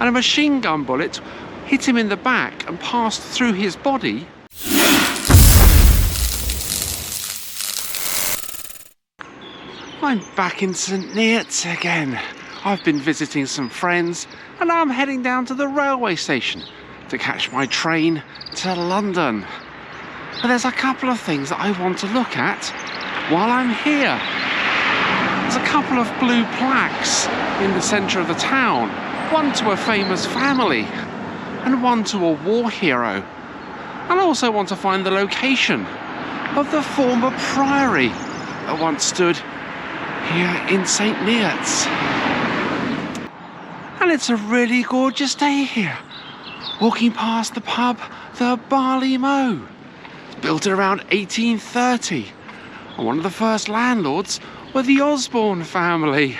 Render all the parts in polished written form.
and a machine gun bullet hit him in the back and passed through his body. I'm back in St Neots again. I've been visiting some friends and now I'm heading down to the railway station to catch my train to London. But there's a couple of things that I want to look at while I'm here. There's a couple of blue plaques in the centre of the town, one to a famous family and one to a war hero. And I also want to find the location of the former priory that once stood here in St Neots. And it's a really gorgeous day here, walking past the pub, the Barley Mow. It's built around 1830, and one of the first landlords were the Osborne family.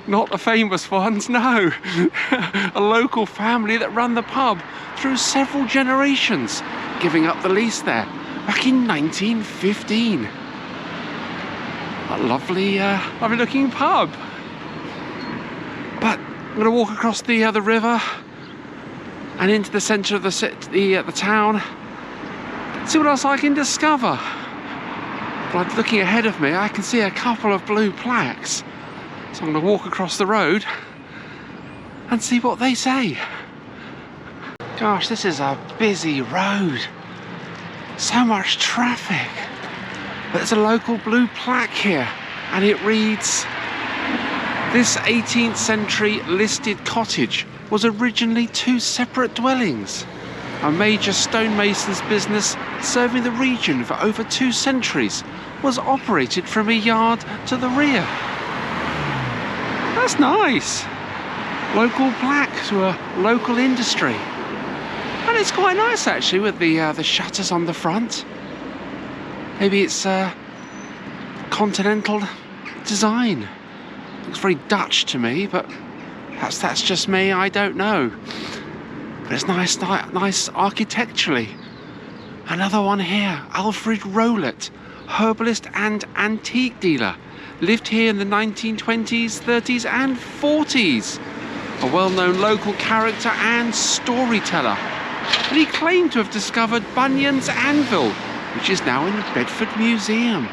Not the famous ones, no. A local family that ran the pub through several generations, giving up the lease there back in 1915. A lovely looking pub. But I'm going to walk across the river and into the centre of the town, see what else I can discover. But looking ahead of me, I can see a couple of blue plaques. So I'm going to walk across the road and see what they say. Gosh, this is a busy road. So much traffic. But there's a local blue plaque here and it reads, "This 18th century listed cottage was originally two separate dwellings. A major stonemason's business serving the region for over 2 centuries was operated from a yard to the rear." That's nice. Local plaque to a local industry. And it's quite nice actually with the shutters on the front. Maybe it's continental design. Looks very Dutch to me, but that's just me, I don't know. But it's nice architecturally. Another one here, Alfred Rowlett, herbalist and antique dealer. Lived here in the 1920s, 30s and 40s. A well-known local character and storyteller. And he claimed to have discovered Bunyan's anvil, which is now in the Bedford Museum.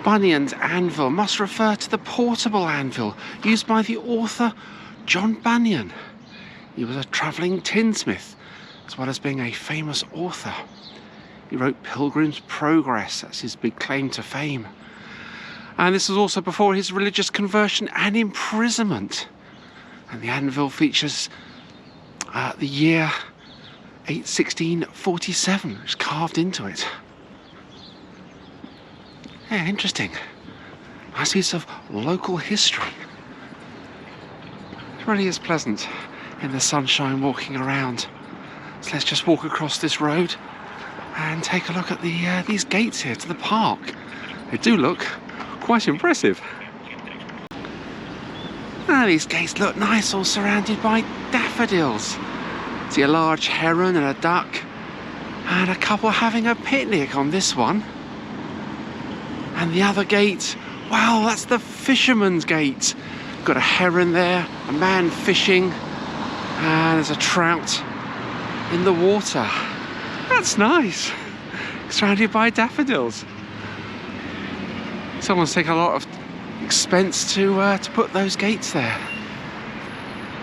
Bunyan's anvil must refer to the portable anvil used by the author John Bunyan. He was a travelling tinsmith, as well as being a famous author. He wrote Pilgrim's Progress, that's his big claim to fame. And this was also before his religious conversion and imprisonment. And the anvil features the year 1647, which is carved into it. Yeah, interesting. Nice piece of local history. It really is pleasant in the sunshine walking around. So let's just walk across this road and take a look at these gates here to the park. They do look quite impressive. Now these gates look nice, all surrounded by daffodils. See a large heron and a duck, and a couple having a picnic on this one. And the other gate, wow, that's the fisherman's gate. Got a heron there, a man fishing, and there's a trout in the water. That's nice. Surrounded by daffodils. Someone's taken a lot of expense to put those gates there.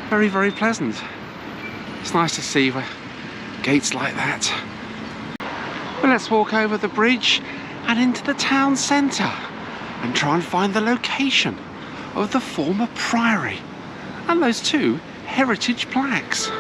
Very, very pleasant. It's nice to see gates like that. Well, let's walk over the bridge and into the town centre and try and find the location of the former priory and those 2 heritage plaques.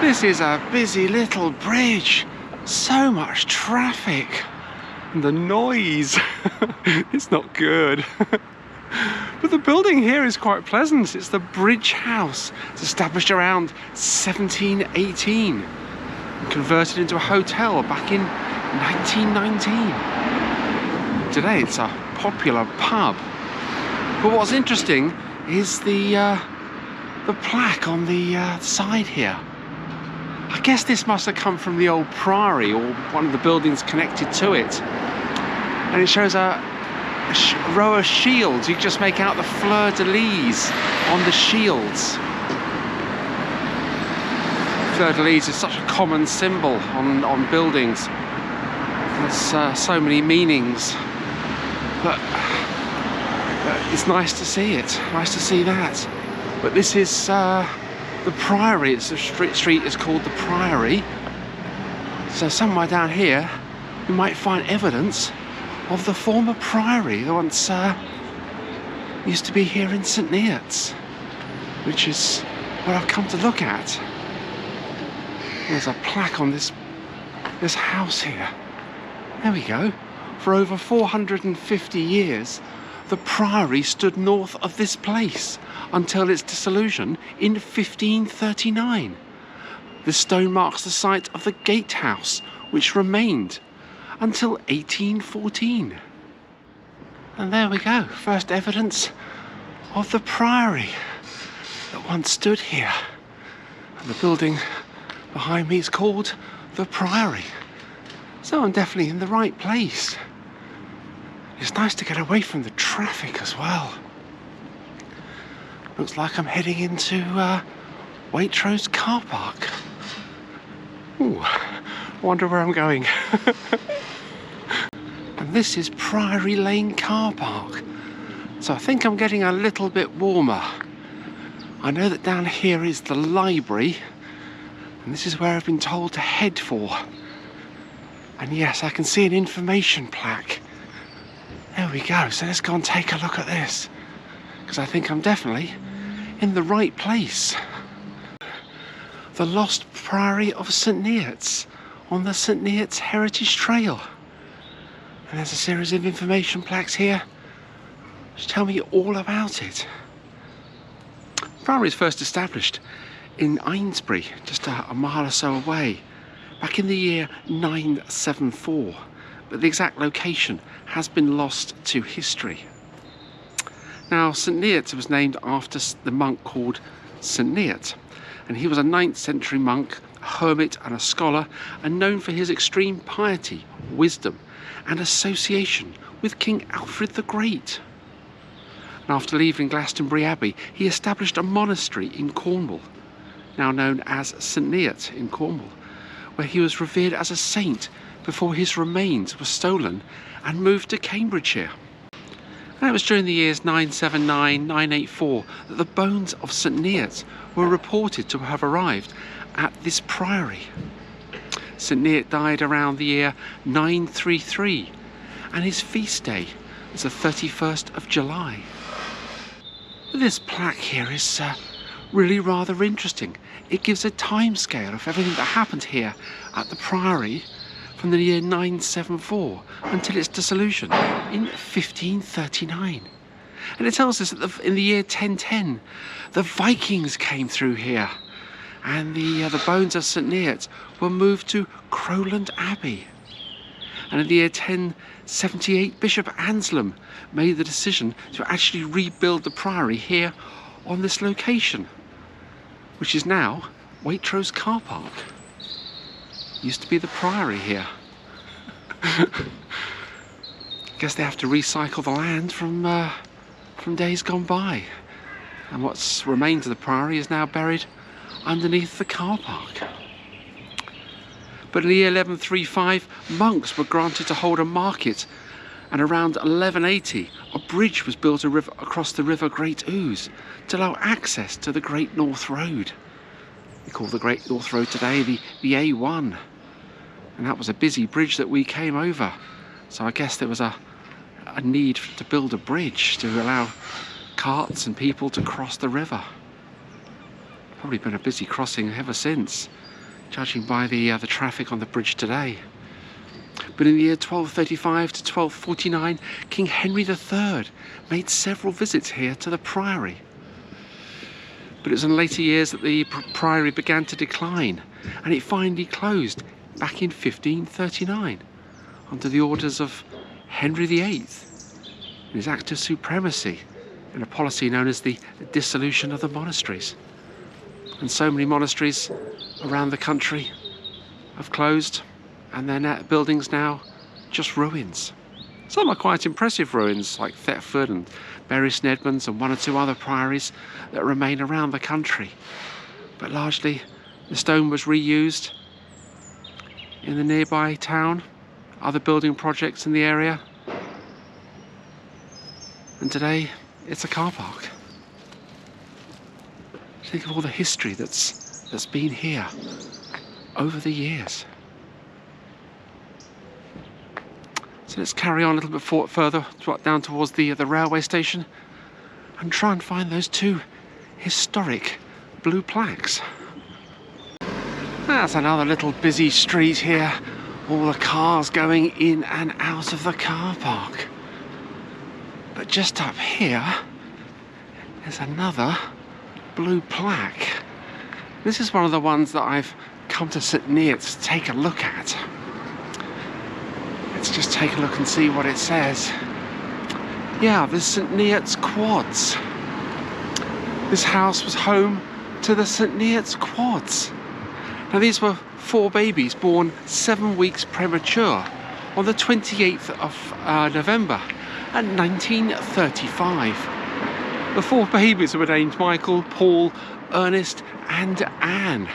This is a busy little bridge. So much traffic. And the noise. It's not good. But the building here is quite pleasant. It's the Bridge House. It's established around 1718 and converted into a hotel back in 1919. today it's a popular pub. But what's interesting is the plaque on the side here. I guess this must have come from the old priory or one of the buildings connected to it. And it shows a row of shields. You can just make out the fleur-de-lis on the shields. Fleur-de-lis is such a common symbol on buildings. There's so many meanings. But it's nice to see it. Nice to see that. But this is the Priory. It's the street is called the Priory. So somewhere down here you might find evidence of the former Priory that once used to be here in St Neots, which is what I've come to look at. There's a plaque on this house here. There we go. For over 450 years, the Priory stood north of this place until its dissolution in 1539. The stone marks the site of the gatehouse, which remained until 1814. And there we go, first evidence of the Priory that once stood here. And the building behind me is called the Priory. So I'm definitely in the right place. It's nice to get away from the traffic as well. Looks like I'm heading into Waitrose car park. Ooh, wonder where I'm going. And this is Priory Lane car park. So I think I'm getting a little bit warmer. I know that down here is the library, and this is where I've been told to head for. And yes, I can see an information plaque. There we go, so let's go and take a look at this, because I think I'm definitely in the right place. The Lost Priory of St Neots on the St Neots Heritage Trail. And there's a series of information plaques here which tell me all about it. Priory was first established in Ainsbury, just a mile or so away, back in the year 974. But the exact location has been lost to history. Now, St Neots was named after the monk called St Neot, and he was a 9th century monk, a hermit and a scholar, and known for his extreme piety, wisdom, and association with King Alfred the Great. And after leaving Glastonbury Abbey, he established a monastery in Cornwall, now known as St Neot in Cornwall, where he was revered as a saint before his remains were stolen and moved to Cambridgeshire. And it was during the years 979, 984 that the bones of St Neots were reported to have arrived at this priory. St Neot died around the year 933, and his feast day was the 31st of July. This plaque here is really rather interesting. It gives a time scale of everything that happened here at the priory from the year 974 until its dissolution in 1539. And it tells us that in the year 1010 the Vikings came through here, and the bones of St Neots were moved to Crowland Abbey. And in the year 1078 Bishop Anselm made the decision to actually rebuild the priory here on this location, which is now Waitrose car park. Used to be the priory here. Guess they have to recycle the land from days gone by, and what's remained of the priory is now buried underneath the car park. But in the year 1135 monks were granted to hold a market, and around 1180 a bridge was built across the river Great Ouse to allow access to the Great North Road. We call the Great North Road today the A1, and that was a busy bridge that we came over, so I guess there was a need to build a bridge to allow carts and people to cross the river. Probably been a busy crossing ever since, judging by the traffic on the bridge today. But in the year 1235 to 1249, King Henry III made several visits here to the priory. But it was in later years that the priory began to decline, and it finally closed back in 1539 under the orders of Henry VIII and his active supremacy in a policy known as the dissolution of the monasteries. And so many monasteries around the country have closed, and their buildings now just ruins. Some are quite impressive ruins, like Thetford and Bury St Edmunds and one or two other priories that remain around the country. But largely the stone was reused in the nearby town, other building projects in the area, and today it's a car park. Think of all the history that's been here over the years. So let's carry on a little bit further down towards the railway station and try and find those two historic blue plaques. That's another little busy street here. All the cars going in and out of the car park. But just up here is another blue plaque. This is one of the ones that I've come to St Neots to take a look at. Let's just take a look and see what it says. Yeah, this is St Neots Quods. This house was home to the St Neots Quods. Now these were 4 babies born 7 weeks premature on the 28th of November at 1935. The 4 babies were named Michael, Paul, Ernest and Anne,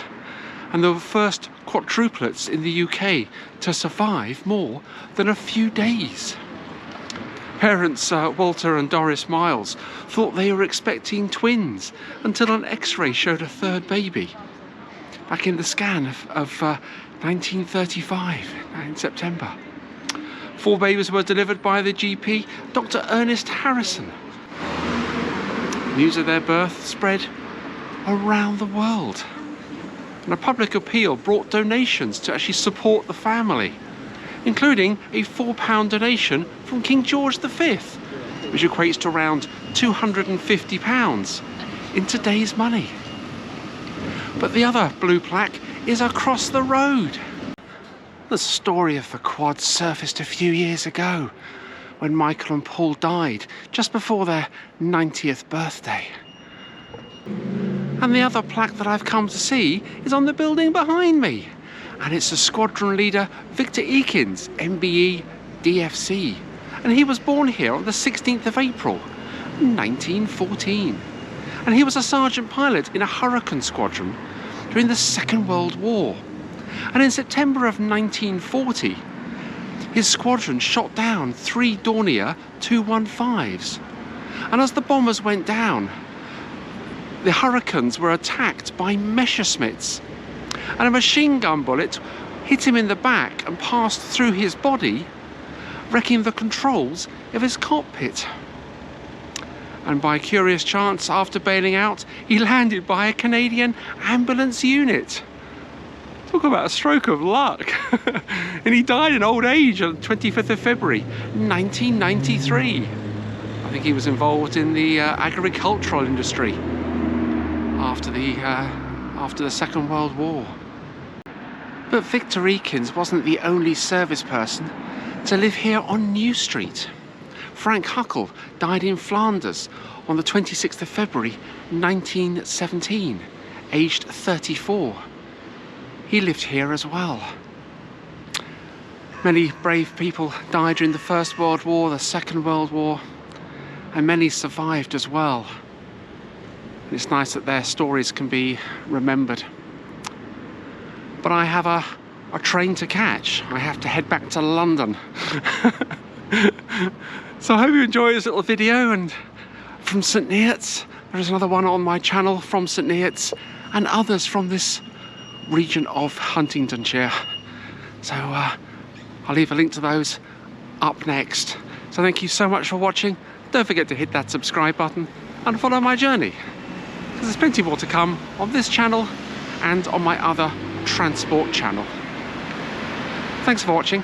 and they were the first quadruplets in the UK to survive more than a few days. Parents Walter and Doris Miles thought they were expecting twins until an X-ray showed a 3rd baby back in the scan of 1935 in September. 4 babies were delivered by the GP, Dr. Ernest Harrison. News of their birth spread around the world, and a public appeal brought donations to actually support the family, including a £4 donation from King George V, which equates to around £250 in today's money. But the other blue plaque is across the road. The story of the Quads surfaced a few years ago when Michael and Paul died just before their 90th birthday. And the other plaque that I've come to see is on the building behind me, and it's the squadron leader Victor Ekins, MBE DFC, and he was born here on the 16th of April 1914, and he was a sergeant pilot in a Hurricane squadron during the Second World War. And in September of 1940, his squadron shot down 3 Dornier 215s. And as the bombers went down, the Hurricanes were attacked by Messerschmitts. And a machine gun bullet hit him in the back and passed through his body, wrecking the controls of his cockpit. And by curious chance, after bailing out, he landed by a Canadian ambulance unit. Talk about a stroke of luck. And he died in old age on the 25th of February 1993. I think he was involved in the agricultural industry after the Second World War. But Victor Ekins wasn't the only service person to live here on New Street. Frank Huckle died in Flanders on the 26th of February 1917, aged 34. He lived here as well. Many brave people died during the First World War, the Second World War, and many survived as well. And it's nice that their stories can be remembered. But I have a train to catch. I have to head back to London. So I hope you enjoy this little video and from St Neots. There's another one on my channel from St Neots and others from this region of Huntingdonshire. So I'll leave a link to those up next. So thank you so much for watching. Don't forget to hit that subscribe button and follow my journey, because there's plenty more to come on this channel and on my other transport channel. Thanks for watching.